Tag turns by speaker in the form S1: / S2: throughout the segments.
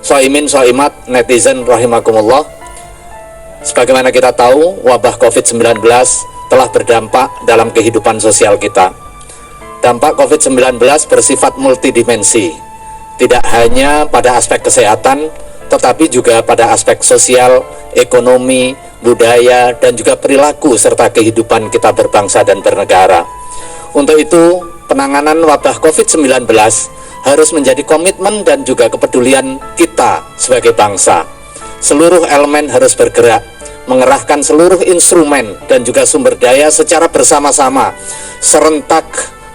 S1: Soimin, soimat, netizen rahimakumullah. Sebagaimana kita tahu, wabah COVID-19 telah berdampak dalam kehidupan sosial kita. Dampak COVID-19 bersifat multidimensi, tidak hanya pada aspek kesehatan, tetapi juga pada aspek sosial, ekonomi, budaya, dan juga perilaku serta kehidupan kita berbangsa dan bernegara. Untuk itu, penanganan wabah COVID-19 harus menjadi komitmen dan juga kepedulian kita sebagai bangsa. Seluruh elemen harus bergerak, mengerahkan seluruh instrumen dan juga sumber daya secara bersama-sama, serentak,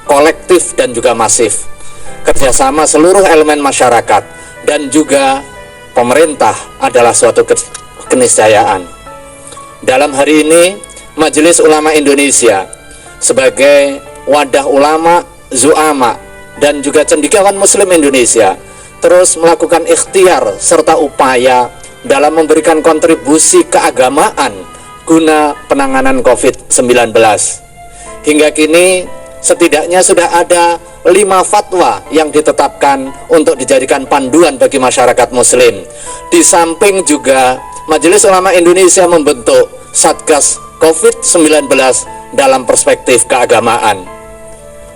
S1: kolektif, dan juga masif. Kerjasama seluruh elemen masyarakat dan juga pemerintah adalah suatu keniscayaan. Dalam hari ini, Majelis Ulama Indonesia sebagai wadah ulama, zu'ama, dan juga cendekiawan Muslim Indonesia terus melakukan ikhtiar serta upaya dalam memberikan kontribusi keagamaan guna penanganan COVID-19. Hingga kini setidaknya sudah ada 5 fatwa yang ditetapkan untuk dijadikan panduan bagi masyarakat Muslim. Di samping juga Majelis Ulama Indonesia membentuk Satgas COVID-19 dalam perspektif keagamaan.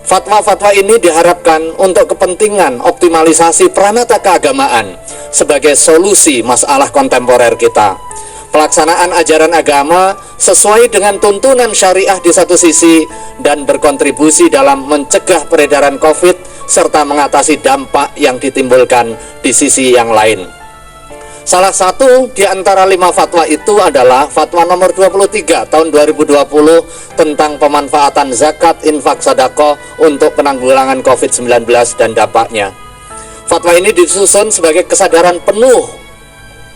S1: Fatwa-fatwa ini diharapkan untuk kepentingan optimalisasi peranata keagamaan sebagai solusi masalah kontemporer kita. Pelaksanaan ajaran agama sesuai dengan tuntunan syariah di satu sisi dan berkontribusi dalam mencegah peredaran COVID serta mengatasi dampak yang ditimbulkan di sisi yang lain. Salah satu di antara 5 fatwa itu adalah fatwa nomor 23 tahun 2020 tentang pemanfaatan zakat, infak, sedekah untuk penanggulangan COVID-19 dan dampaknya. Fatwa ini disusun sebagai kesadaran penuh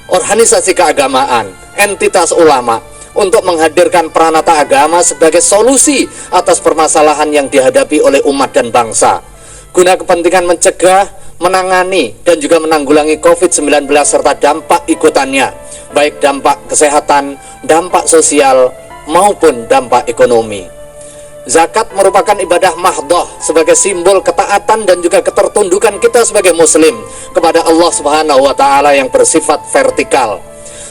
S1: organisasi keagamaan, entitas ulama untuk menghadirkan peranata agama sebagai solusi atas permasalahan yang dihadapi oleh umat dan bangsa, guna kepentingan mencegah, menangani, dan juga menanggulangi COVID-19 serta dampak ikutannya, baik dampak kesehatan, dampak sosial, maupun dampak ekonomi. Zakat merupakan ibadah mahdhah sebagai simbol ketaatan dan juga ketertundukan kita sebagai muslim kepada Allah Subhanahu wa taala yang bersifat vertikal.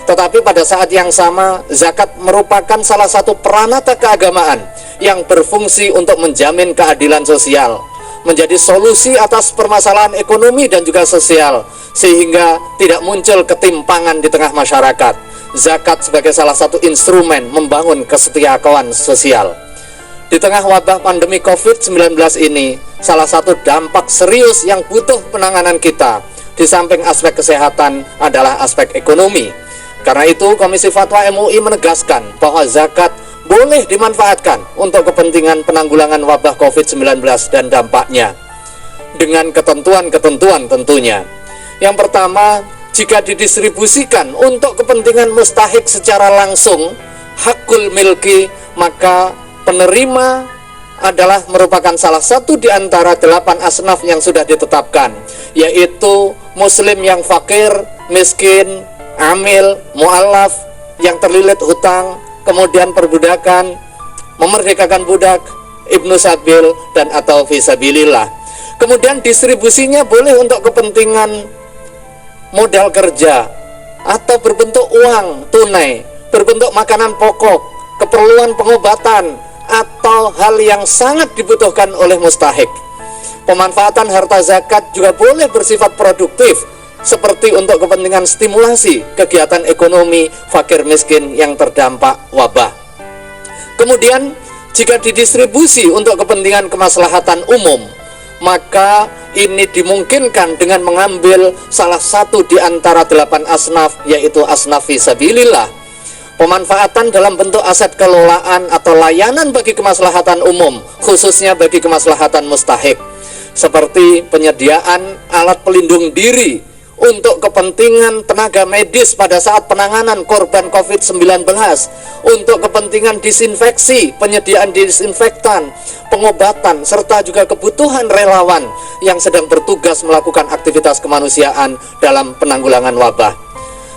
S1: Tetapi pada saat yang sama, zakat merupakan salah satu peranata keagamaan yang berfungsi untuk menjamin keadilan sosial, menjadi solusi atas permasalahan ekonomi dan juga sosial, sehingga tidak muncul ketimpangan di tengah masyarakat. Zakat sebagai salah satu instrumen membangun kesetiakawan sosial. Di tengah wabah pandemi COVID-19 ini, salah satu dampak serius yang butuh penanganan kita, di samping aspek kesehatan, adalah aspek ekonomi. Karena itu, Komisi Fatwa MUI menegaskan bahwa zakat boleh dimanfaatkan untuk kepentingan penanggulangan wabah COVID-19 dan dampaknya dengan ketentuan-ketentuan tentunya. Yang pertama, jika didistribusikan untuk kepentingan mustahik secara langsung, hakul milki, maka penerima adalah merupakan salah satu di antara 8 asnaf yang sudah ditetapkan, yaitu muslim yang fakir, miskin, amil, mu'allaf, yang terlilit hutang, kemudian perbudakan, memerdekakan budak, ibnu sabil, dan atau fisabilillah. Kemudian distribusinya boleh untuk kepentingan modal kerja atau berbentuk uang tunai, berbentuk makanan pokok, keperluan pengobatan, atau hal yang sangat dibutuhkan oleh mustahik. Pemanfaatan harta zakat juga boleh bersifat produktif, seperti untuk kepentingan stimulasi kegiatan ekonomi fakir miskin yang terdampak wabah. Kemudian jika didistribusi untuk kepentingan kemaslahatan umum, maka ini dimungkinkan dengan mengambil salah satu di antara 8 asnaf, yaitu asnaf fisabilillah. Pemanfaatan dalam bentuk aset kelolaan atau layanan bagi kemaslahatan umum, khususnya bagi kemaslahatan mustahik, seperti penyediaan alat pelindung diri untuk kepentingan tenaga medis pada saat penanganan korban COVID-19, untuk kepentingan disinfeksi, penyediaan disinfektan, pengobatan, serta juga kebutuhan relawan yang sedang bertugas melakukan aktivitas kemanusiaan dalam penanggulangan wabah.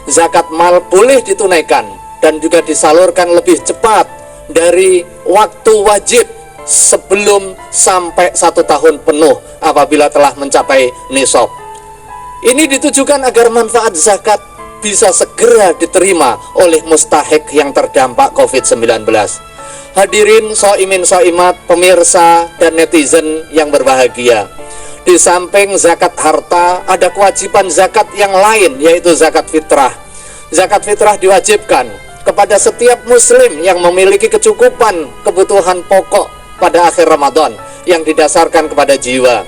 S1: Zakat mal boleh ditunaikan dan juga disalurkan lebih cepat dari waktu wajib sebelum sampai 1 tahun penuh apabila telah mencapai nisab. Ini ditujukan agar manfaat zakat bisa segera diterima oleh mustahik yang terdampak COVID-19. Hadirin shaimin shaimat, pemirsa dan netizen yang berbahagia. Di samping zakat harta, ada kewajiban zakat yang lain, yaitu zakat fitrah. Zakat fitrah diwajibkan kepada setiap muslim yang memiliki kecukupan kebutuhan pokok pada akhir Ramadan yang didasarkan kepada jiwa.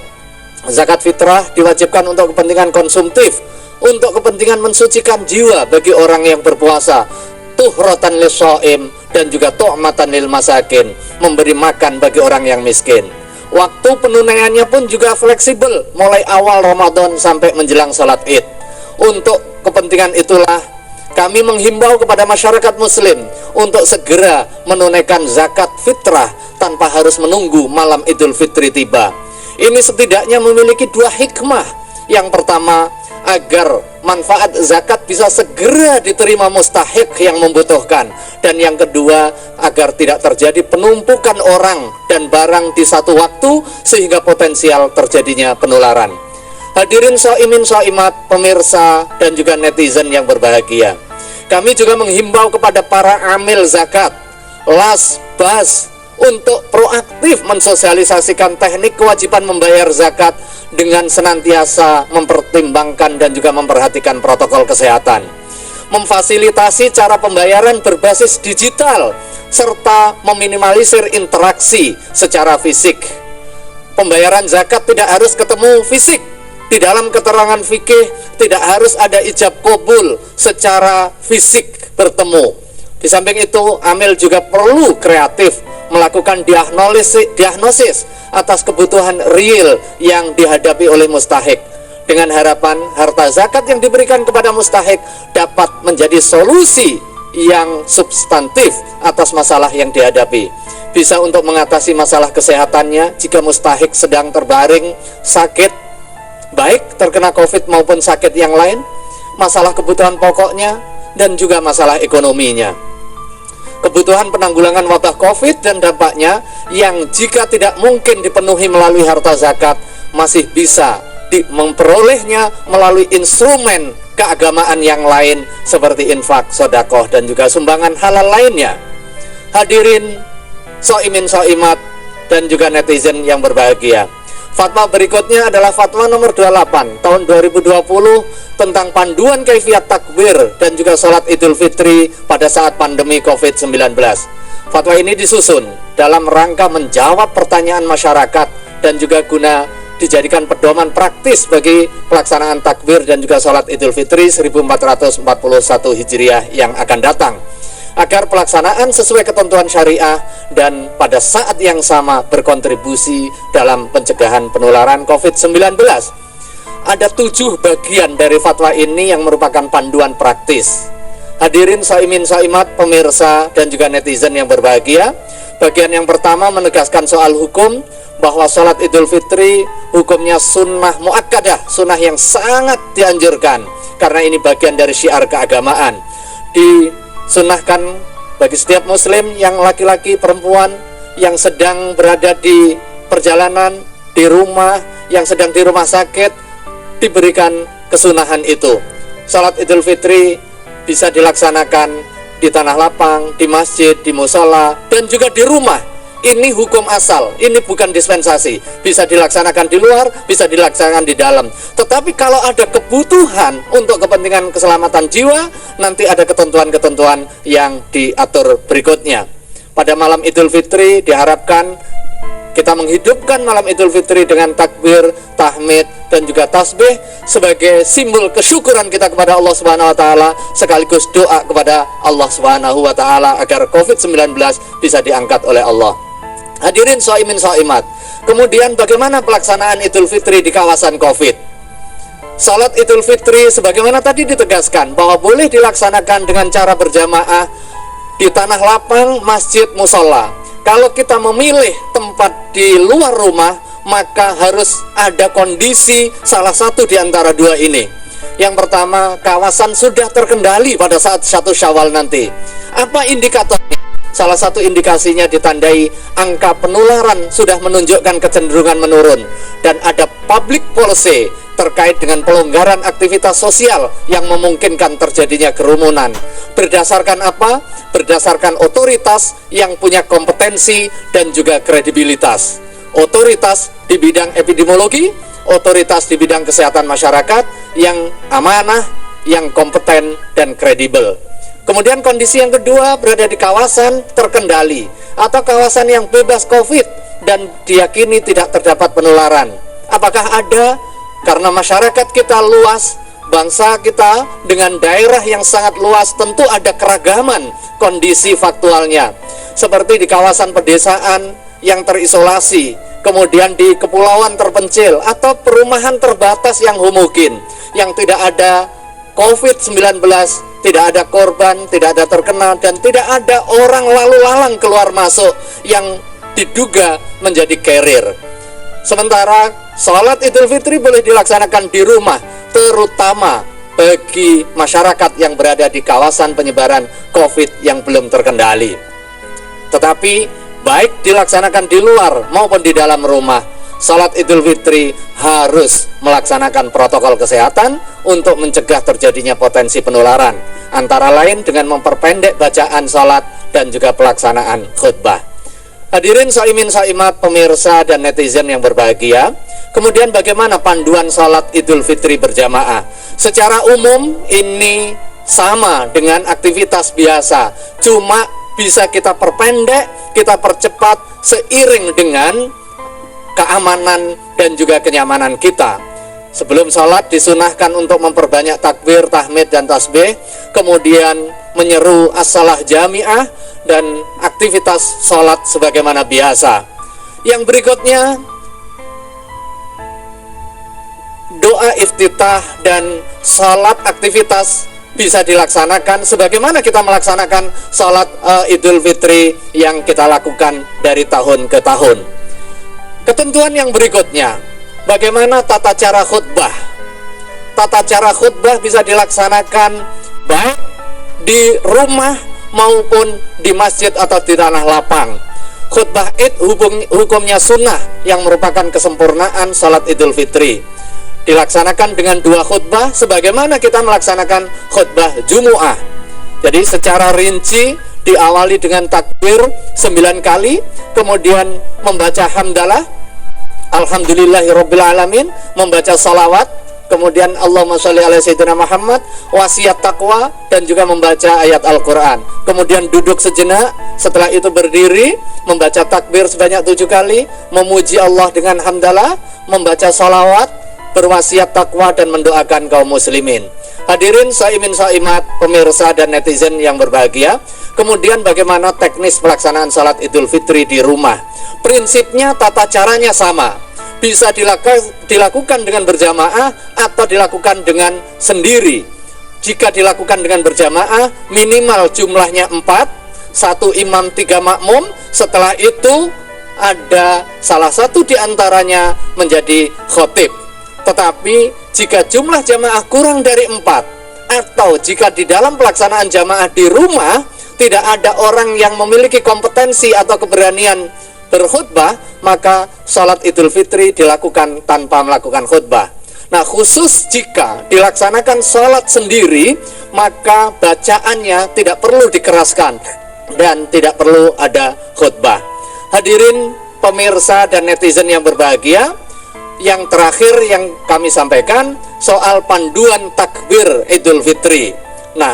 S1: Zakat fitrah diwajibkan untuk kepentingan konsumtif, untuk kepentingan mensucikan jiwa bagi orang yang berpuasa, tuhratan lis-shaim, dan juga tu'matan lil masakin, memberi makan bagi orang yang miskin. Waktu penunaiannya pun juga fleksibel, mulai awal Ramadan sampai menjelang salat Id. Untuk kepentingan itulah kami menghimbau kepada masyarakat muslim untuk segera menunaikan zakat fitrah tanpa harus menunggu malam Idul Fitri tiba. Ini setidaknya memiliki dua hikmah. Yang pertama, agar manfaat zakat bisa segera diterima mustahik yang membutuhkan. Dan yang kedua, agar tidak terjadi penumpukan orang dan barang di satu waktu sehingga potensial terjadinya penularan. Hadirin shaimin shaimat, pemirsa dan juga netizen yang berbahagia. Kami juga menghimbau kepada para amil zakat, las, bas, untuk proaktif mensosialisasikan teknik kewajiban membayar zakat dengan senantiasa mempertimbangkan dan juga memperhatikan protokol kesehatan, memfasilitasi cara pembayaran berbasis digital, serta meminimalisir interaksi secara fisik. Pembayaran zakat tidak harus ketemu fisik. Di dalam keterangan fikih tidak harus ada ijab qabul secara fisik bertemu. Di samping itu, amil juga perlu kreatif melakukan diagnosis atas kebutuhan real yang dihadapi oleh mustahik, dengan harapan harta zakat yang diberikan kepada mustahik dapat menjadi solusi yang substantif atas masalah yang dihadapi. Bisa untuk mengatasi masalah kesehatannya jika mustahik sedang terbaring sakit, baik terkena COVID maupun sakit yang lain, masalah kebutuhan pokoknya, dan juga masalah ekonominya. Kebutuhan penanggulangan wabah COVID dan dampaknya yang jika tidak mungkin dipenuhi melalui harta zakat, masih bisa memperolehnya melalui instrumen keagamaan yang lain seperti infak, sedekah, dan juga sumbangan halal lainnya. Hadirin shaimin shaimat dan juga netizen yang berbahagia. Fatwa berikutnya adalah fatwa nomor 28 tahun 2020 tentang panduan kaifiat takbir dan juga sholat Idul Fitri pada saat pandemi COVID-19. Fatwa ini disusun dalam rangka menjawab pertanyaan masyarakat dan juga guna dijadikan pedoman praktis bagi pelaksanaan takbir dan juga sholat Idul Fitri 1441 Hijriah yang akan datang, agar pelaksanaan sesuai ketentuan syariah dan pada saat yang sama berkontribusi dalam pencegahan penularan COVID-19. Ada 7 bagian dari fatwa ini yang merupakan panduan praktis. Hadirin shaimin shaimat, pemirsa dan juga netizen yang berbahagia. Bagian yang pertama menegaskan soal hukum, bahwa sholat Idul Fitri hukumnya sunnah muakkadah, sunnah yang sangat dianjurkan, karena ini bagian dari syiar keagamaan. Disunahkan bagi setiap muslim yang laki-laki, perempuan yang sedang berada di perjalanan, di rumah, yang sedang di rumah sakit, diberikan kesunahan itu. Salat Idul Fitri bisa dilaksanakan di tanah lapang, di masjid, di musola, dan juga di rumah. Ini hukum asal, ini bukan dispensasi. Bisa dilaksanakan di luar, bisa dilaksanakan di dalam. Tetapi kalau ada kebutuhan untuk kepentingan keselamatan jiwa, nanti ada ketentuan-ketentuan yang diatur berikutnya. Pada malam Idul Fitri diharapkan kita menghidupkan malam Idul Fitri dengan takbir, tahmid, dan juga tasbih sebagai simbol kesyukuran kita kepada Allah Subhanahu wa taala, sekaligus doa kepada Allah Subhanahu wa taala agar COVID-19 bisa diangkat oleh Allah. Hadirin shaimin shaimat. Kemudian bagaimana pelaksanaan Idul Fitri di kawasan Covid? Salat Idul Fitri sebagaimana tadi ditegaskan bahwa boleh dilaksanakan dengan cara berjamaah di tanah lapang, masjid, musola. Kalau kita memilih tempat di luar rumah, maka harus ada kondisi salah satu di antara dua ini. Yang pertama, kawasan sudah terkendali pada saat 1 Syawal nanti. Apa indikatornya? Salah satu indikasinya ditandai angka penularan sudah menunjukkan kecenderungan menurun, dan ada public policy terkait dengan pelonggaran aktivitas sosial yang memungkinkan terjadinya kerumunan. Berdasarkan apa? Berdasarkan otoritas yang punya kompetensi dan juga kredibilitas. Otoritas di bidang epidemiologi, otoritas di bidang kesehatan masyarakat yang amanah, yang kompeten dan kredibel. Kemudian kondisi yang kedua berada di kawasan terkendali atau kawasan yang bebas COVID dan diyakini tidak terdapat penularan. Apakah ada? Karena masyarakat kita luas, bangsa kita dengan daerah yang sangat luas, tentu ada keragaman kondisi faktualnya. Seperti di kawasan pedesaan yang terisolasi, kemudian di kepulauan terpencil atau perumahan terbatas yang homogen, yang tidak ada COVID-19, tidak ada korban, tidak ada terkena, dan tidak ada orang lalu lalang keluar masuk yang diduga menjadi carrier. Sementara sholat Idul Fitri boleh dilaksanakan di rumah, terutama bagi masyarakat yang berada di kawasan penyebaran COVID yang belum terkendali. Tetapi baik dilaksanakan di luar maupun di dalam rumah, sholat Idul Fitri harus melaksanakan protokol kesehatan untuk mencegah terjadinya potensi penularan, antara lain dengan memperpendek bacaan sholat dan juga pelaksanaan khutbah. Hadirin shaimin shaimat, pemirsa dan netizen yang berbahagia, kemudian bagaimana panduan sholat Idul Fitri berjamaah? Secara umum ini sama dengan aktivitas biasa, cuma bisa kita perpendek, kita percepat seiring dengan keamanan dan juga kenyamanan kita. Sebelum sholat disunahkan untuk memperbanyak takbir, tahmid, dan tasbih, kemudian menyeru as-salah jami'ah dan aktivitas sholat sebagaimana biasa. Yang berikutnya, doa iftitah dan sholat aktivitas bisa dilaksanakan sebagaimana kita melaksanakan sholat Idul Fitri yang kita lakukan dari tahun ke tahun. Ketentuan yang berikutnya, bagaimana tata cara khutbah? Tata cara khutbah bisa dilaksanakan baik di rumah maupun di masjid atau di tanah lapang. Khutbah Id hukumnya sunnah yang merupakan kesempurnaan salat Idul Fitri. Dilaksanakan dengan 2 khutbah sebagaimana kita melaksanakan khutbah Jumu'ah. Jadi secara rinci diawali dengan takbir 9 kali, kemudian membaca hamdalah, alhamdulillahirabbil alamin, membaca salawat, kemudian Allahumma sholli ala sayyidina Muhammad, wasiat takwa, dan juga membaca ayat Al-Quran. Kemudian duduk sejenak, setelah itu berdiri, membaca takbir sebanyak 7 kali, memuji Allah dengan hamdalah, membaca salawat, berwasiat takwa, dan mendoakan kaum muslimin. Hadirin shaimin shaimat, pemirsa dan netizen yang berbahagia, kemudian bagaimana teknis pelaksanaan salat Idul Fitri di rumah? Prinsipnya tata caranya sama, bisa dilakukan dengan berjamaah atau dilakukan dengan sendiri. Jika dilakukan dengan berjamaah, minimal jumlahnya 4, 1 imam 3 makmum. Setelah itu ada salah satu di antaranya menjadi khotib. Tetapi jika jumlah jamaah kurang dari 4, atau jika di dalam pelaksanaan jamaah di rumah tidak ada orang yang memiliki kompetensi atau keberanian berkhutbah, maka sholat Idul Fitri dilakukan tanpa melakukan khutbah. Nah, khusus jika dilaksanakan sholat sendiri, maka bacaannya tidak perlu dikeraskan dan tidak perlu ada khutbah. Hadirin pemirsa dan netizen yang berbahagia, yang terakhir yang kami sampaikan soal panduan takbir Idul Fitri. Nah,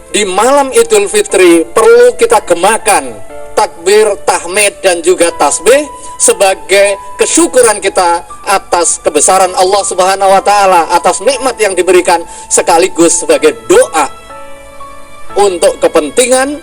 S1: di malam Idul Fitri perlu kita gemakan takbir, tahmid, dan juga tasbih sebagai kesyukuran kita atas kebesaran Allah Subhanahu wa Ta'ala, atas nikmat yang diberikan, sekaligus sebagai doa untuk kepentingan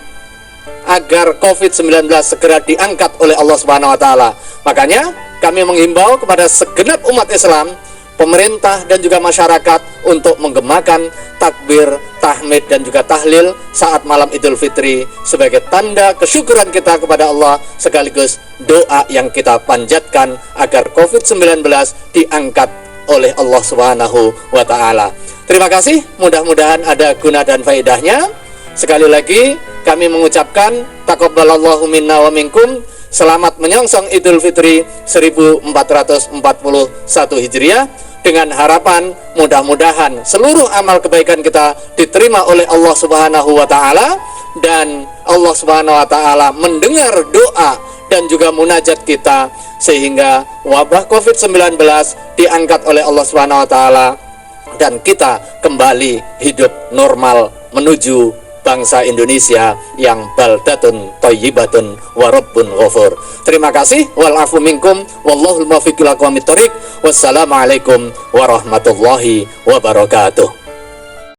S1: agar COVID-19 segera diangkat oleh Allah Subhanahu wa Ta'ala. Makanya kami menghimbau kepada segenap umat Islam, pemerintah dan juga masyarakat untuk menggemakan takbir, tahmid, dan juga tahlil saat malam Idul Fitri sebagai tanda kesyukuran kita kepada Allah, sekaligus doa yang kita panjatkan agar COVID-19 diangkat oleh Allah Subhanahu wa Ta'ala. Terima kasih, mudah-mudahan ada guna dan faedahnya. Sekali lagi kami mengucapkan taqabbalallahu minna wa minkum. Selamat menyongsong Idul Fitri 1441 Hijriah. dengan harapan mudah-mudahan seluruh amal kebaikan kita diterima oleh Allah Subhanahu wa taala, dan Allah Subhanahu wa taala mendengar doa dan juga munajat kita, sehingga wabah Covid-19 diangkat oleh Allah Subhanahu wa taala dan kita kembali hidup normal menuju bangsa Indonesia yang baldatun thayyibatun wa rabbun ghafur. Terima kasih, wal afu minkum wallahul muwaffiq ila aqwamit thoriq. Wassalamualaikum warahmatullahi wabarakatuh.